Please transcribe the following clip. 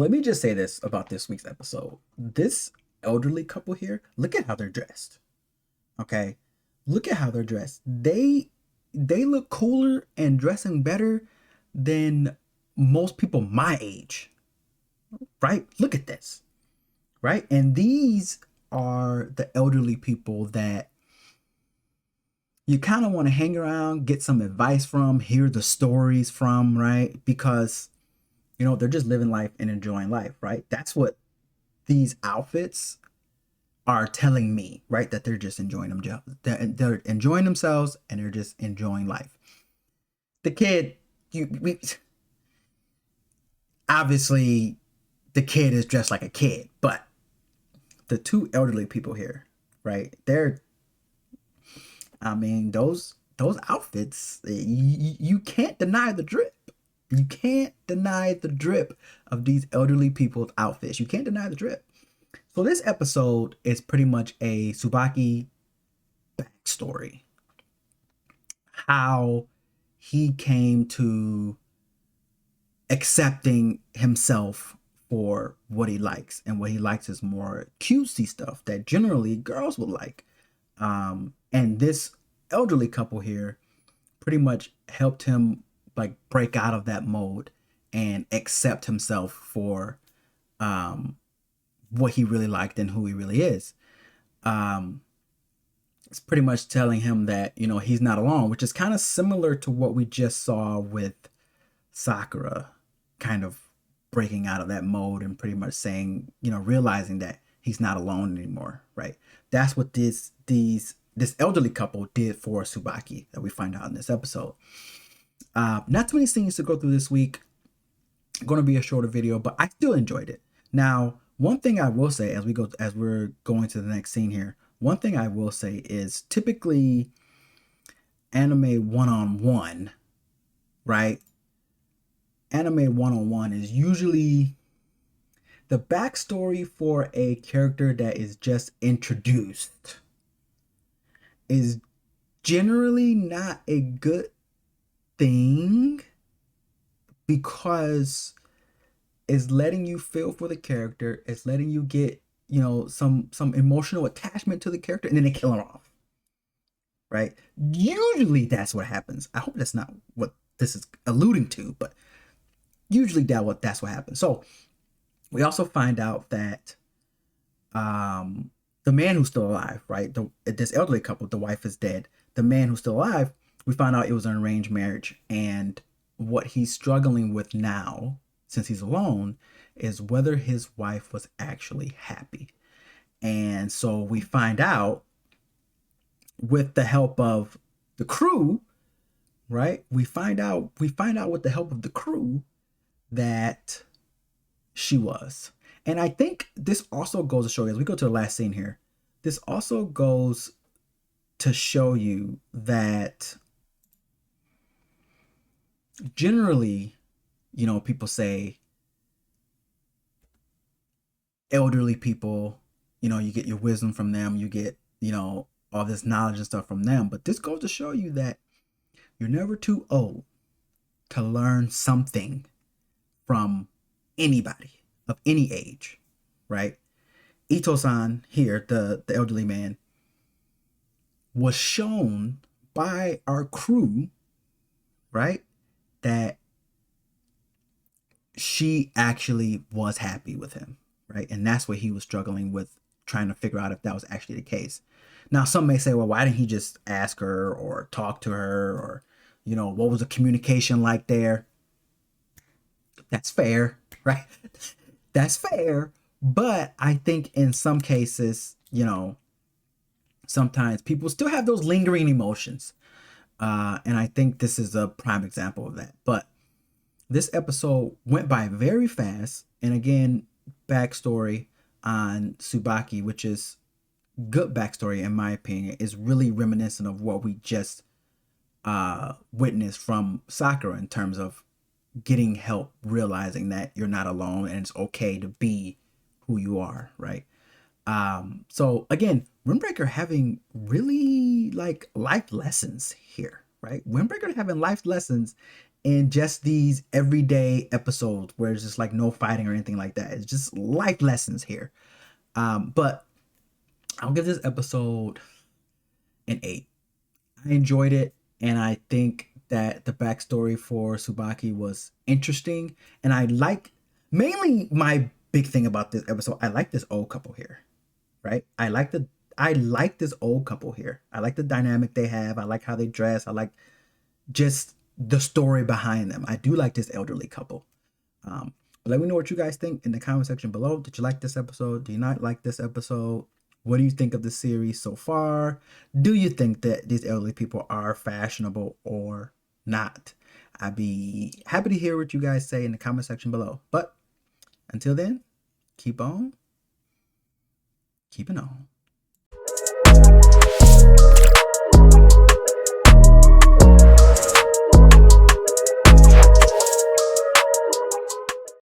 let me just say this about this week's episode. This elderly couple here, look at how they're dressed. Okay? Look at how they're dressed. They look cooler and dressing better than most people my age. Right? Look at this. Right? And these are the elderly people that you kind of want to hang around, get some advice from, hear the stories from, right? Because they're just living life and enjoying life, right? That's what these outfits are telling me, right? That they're just enjoying them. They're enjoying themselves and they're just enjoying life. The kid, obviously, the kid is dressed like a kid, but the two elderly people here, right? Those outfits, you can't deny the drip. You can't deny the drip of these elderly people's outfits. You can't deny the drip. So this episode is pretty much a Tsubaki backstory. How he came to accepting himself for what he likes. And what he likes is more cutesy stuff that generally girls would like. And this elderly couple here pretty much helped him like break out of that mode and accept himself for what he really liked and who he really is. It's pretty much telling him that he's not alone, which is kind of similar to what we just saw with Sakura, kind of breaking out of that mode and pretty much saying, realizing that he's not alone anymore, right? That's what this elderly couple did for Tsubaki that we find out in this episode. Not too many scenes to go through this week. Going to be a shorter video, but I still enjoyed it. Now, one thing I will say as we're going to the next scene here, one thing I will say is typically anime one-on-one, right? Anime one-on-one is usually the backstory for a character that is just introduced is generally not a good thing because it's letting you feel for the character. It's letting you get, some emotional attachment to the character, and then they kill him off. Right? Usually that's what happens. I hope that's not what this is alluding to, but usually that's what happens. So we also find out that the man who's still alive, right? This elderly couple, the wife is dead. The man who's still alive, we find out it was an arranged marriage, and what he's struggling with now, since he's alone, is whether his wife was actually happy. And so we find out with the help of the crew, right? We find out with the help of the crew that she was. And I think this also goes to show you, as we go to the last scene here, this also goes to show you that generally, people say elderly people, you get your wisdom from them, you get, all this knowledge and stuff from them. But this goes to show you that you're never too old to learn something from anybody of any age, right? Ito-san here, the elderly man, was shown by our crew, right, that she actually was happy with him, right? And that's what he was struggling with, trying to figure out if that was actually the case. Now, some may say, well, why didn't he just ask her or talk to her, or, what was the communication like there? That's fair, right? That's fair. But I think in some cases, sometimes people still have those lingering emotions. And I think this is a prime example of that. But this episode went by very fast. And again, backstory on Tsubaki, which is good backstory in my opinion, is really reminiscent of what we just witnessed from Sakura in terms of getting help, realizing that you're not alone and it's okay to be who you are, right? So again, Windbreaker having really like life lessons here, right? Windbreaker having life lessons in just these everyday episodes where it's just like no fighting or anything like that. It's just life lessons here. But I'll give this episode an 8. I enjoyed it, and I think that the backstory for Tsubaki was interesting. And I like, mainly my big thing about this episode, I like this old couple here, right? I like this old couple here. I like the dynamic they have. I like how they dress. I like just the story behind them. I do like this elderly couple. But let me know what you guys think in the comment section below. Did you like this episode? Do you not like this episode? What do you think of the series so far? Do you think that these elderly people are fashionable or not? I'd be happy to hear what you guys say in the comment section below. But until then, keep on keeping on.